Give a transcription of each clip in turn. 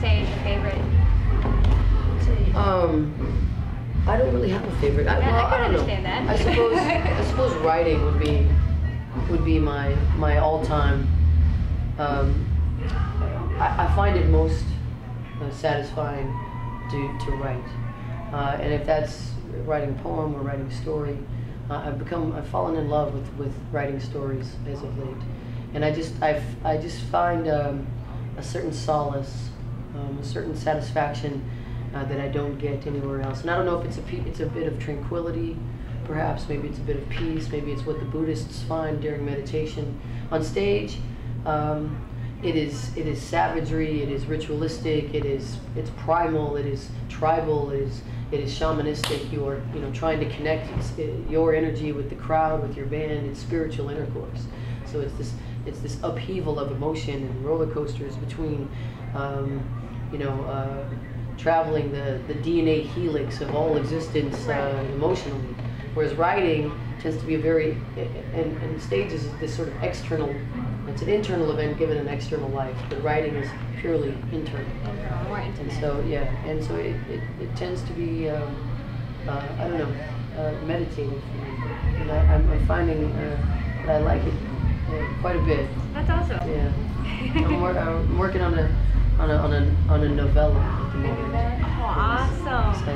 say is your favorite? I don't really have a favorite. I can don't understand know. that. I suppose writing would be my all-time. I find it most satisfying to write, and if that's writing a poem or writing a story, I've fallen in love with writing stories as of late, and I just find a certain solace, a certain satisfaction that I don't get anywhere else. And I don't know if it's a bit of tranquility, perhaps. Maybe it's a bit of peace. Maybe it's what the Buddhists find during meditation. On stage, it is savagery. It is ritualistic. It's primal. It is tribal. It is shamanistic. You're trying to connect your energy with the crowd, with your band. It's spiritual intercourse. So it's this upheaval of emotion and roller coasters between traveling the DNA helix of all existence emotionally, whereas writing tends to be a very, and stage is this sort of external, it's an internal event given an external life, but writing is purely internal. More intimate. And so it tends to be, I don't know, meditative for me. And I'm finding that I like it quite a bit. That's awesome. Yeah. I'm working on a novella at the moment. Oh, awesome. So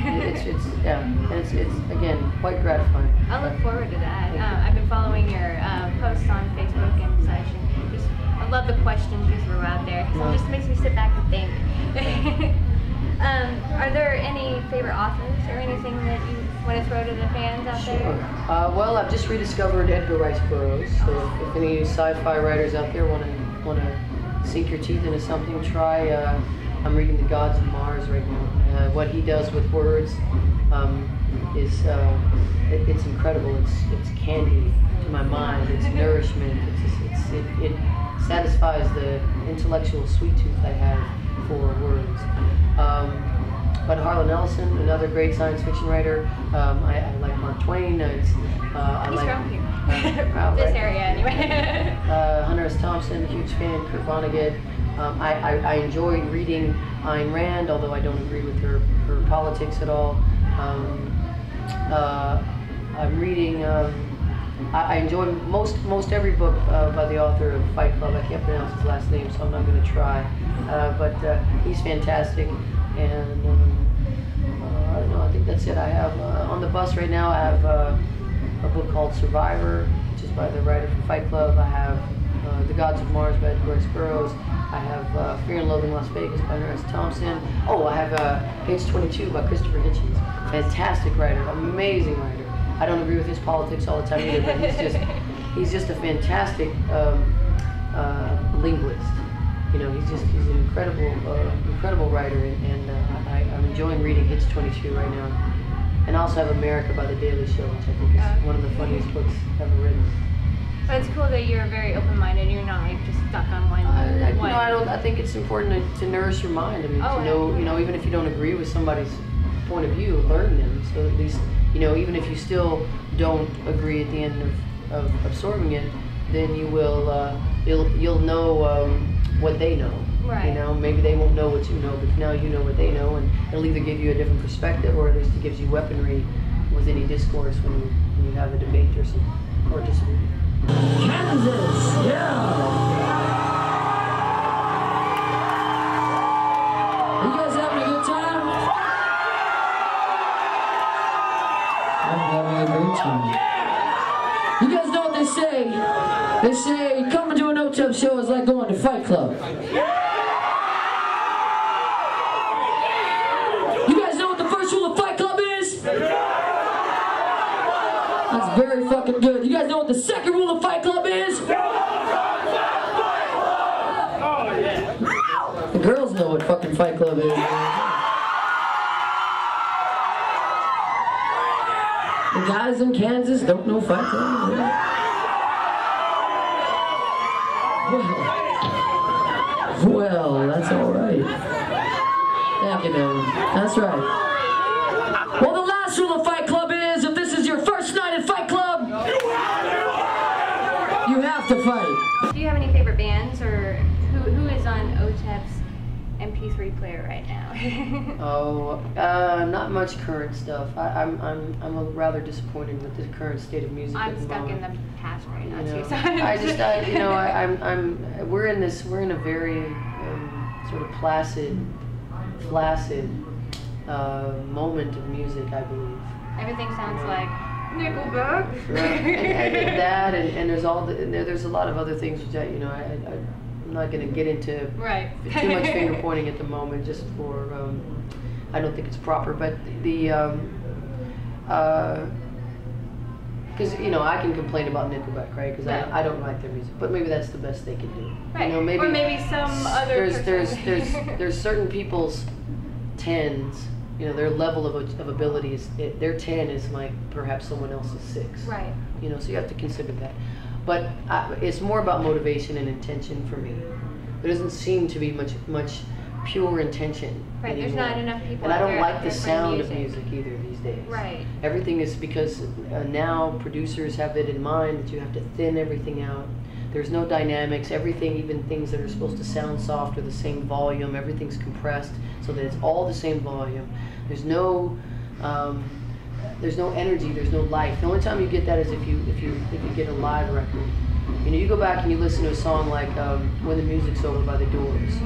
and it's again quite gratifying. I look forward to that. I've been following your posts on Facebook and such, and I love the questions you throw out there because it just makes me sit back and think. Are there any favorite authors or anything that you want to throw to the fans out there? Well, I've just rediscovered Edgar Rice Burroughs. So if any sci-fi writers out there want to sink your teeth into something, try. I'm reading The Gods of Mars right now. What he does with words is it's incredible. It's candy to my mind. It's nourishment. It satisfies the intellectual sweet tooth I have for words. But Harlan Ellison, another great science fiction writer. I like Mark Twain. He's from here. This area, anyway. Hunter S. Thompson, huge fan. Kurt Vonnegut. I enjoy reading Ayn Rand, although I don't agree with her politics at all. I'm reading. I enjoy most every book by the author of Fight Club. I can't pronounce his last name, so I'm not going to try. But he's fantastic, and I don't know. I think that's it. I have on the bus right now. I have a book called Survivor, which is by the writer from Fight Club. I have The Gods of Mars by Edgar Rice Burroughs. I have Fear and Loathing Las Vegas by Hunter S. Thompson. Oh, I have Page 22 by Christopher Hitchens. Fantastic writer, amazing writer. I don't agree with his politics all the time either, but he's just a fantastic linguist. He's an incredible writer, and I'm enjoying reading Hits 22 right now. And I also have America by The Daily Show, which I think is one of the funniest books ever written. But it's cool that you're very open-minded. You're not like just stuck on one. I think it's important to nourish your mind. I mean, to know, even if you don't agree with somebody's point of view, learn them. So at least, even if you still don't agree at the end of absorbing it, then you will, you'll know what they know. Right. Maybe they won't know what you know, but now you know what they know, and it'll either give you a different perspective, or at least it gives you weaponry with any discourse when you have a debate or disagreement. Kansas, yeah. Are you guys having a good time? I'm having a great time. You guys know what they say? They say coming to an Otep show is like going to Fight Club. You guys know what the first rule of Fight Club is? That's very fucking good. You guys know what the second rule of Fight Club is? The girls know what fucking Fight Club is. The guys in Kansas don't know Fight Club. Well, that's all right. Thank you, man. That's right. Well, the last rule of Fight Club is, if this is your first night at Fight Club, you have to fight. Do you have any favorite bands, or who is on Otep's MP3 MP3 player right now? Oh, not much current stuff. I'm rather disappointed with the current state of music at I'm the stuck in moment. the past right now You know, too. So we're in a very sort of flaccid moment of music, I believe. Everything sounds like Nickelback. Right. And that, and there's a lot of other things that I'm not going to get into Right. too much finger pointing at the moment, just for I don't think it's proper, but because I can complain about Nickelback, right? Because I don't like their music, but maybe that's the best they can do. Right. Maybe, or maybe some other there's certain people's 10s. Their level of ability is their 10 is like perhaps someone else's 6. Right. So you have to consider that. But it's more about motivation and intention for me. There doesn't seem to be much pure intention. Right. Anymore. There's not enough people. And I don't out like there the for sound of music either these days. Right. Everything is because now producers have it in mind that you have to thin everything out. There's no dynamics. Everything, even things that are supposed to sound soft, are the same volume. Everything's compressed so that it's all the same volume. There's no energy. There's no life. The only time you get that is if you get a live record. You go back and you listen to a song like "When the Music's Over" by The Doors,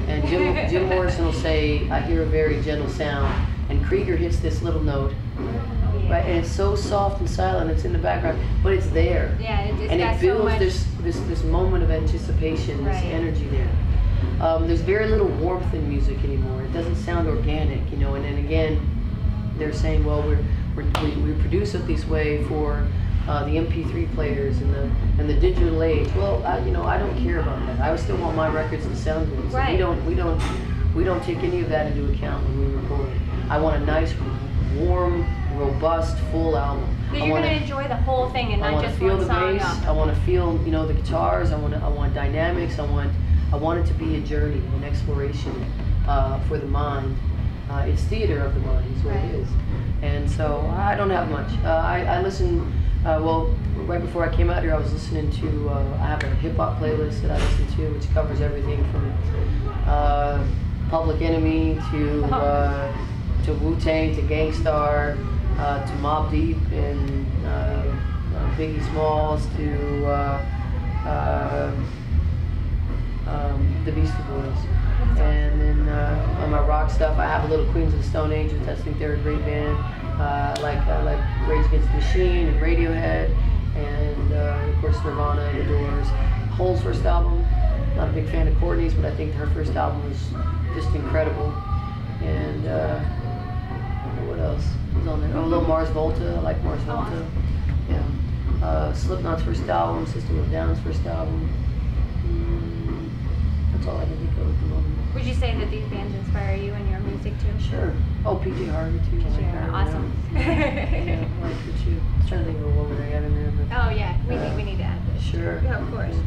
and Jim Morrison will say, "I hear a very gentle sound," and Krieger hits this little note. Right, and it's so soft and silent. It's in the background, but it's there. Yeah, and it builds this moment of anticipation, this energy there. There's very little warmth in music anymore. It doesn't sound organic, And then again, they're saying, well, we produce it this way for the MP3 players and the digital age. Well, I don't care about that. I still want my records to sound good. So right. we don't take any of that into account when we record. I want a nice, warm, robust, full album. That you're going to enjoy the whole thing and not just one song. I want to feel the bass. I want to feel, the guitars. I want dynamics. I want it to be a journey, an exploration for the mind. It's theater of the mind, is what it is. And so I don't have much. I listen. Right before I came out here, I was listening to. I have a hip hop playlist that I listen to, which covers everything from Public Enemy to Wu-Tang to Gangstar. To Mobb Deep and Biggie Smalls to the Beastie Boys. And then on my rock stuff, I have a little Queens of the Stone Age, which I think they're a great band. I like Rage Against the Machine and Radiohead, and of course Nirvana and The Doors. Hole's first album, not a big fan of Courtney's, but I think her first album was just incredible. And what else is on there? Oh, a little Mars Volta. I like Mars Volta. Yeah. Slipknot's first album, System of a Down's first album. That's all I can think of at the moment. Would you say that these bands inspire you in your music too? Sure. Oh, PJ Harvey too. PJ Harvey, awesome. Yeah, I like her too. I was trying to think of a woman I got in there. But, oh yeah, we need to add this. Sure. Yeah, of course.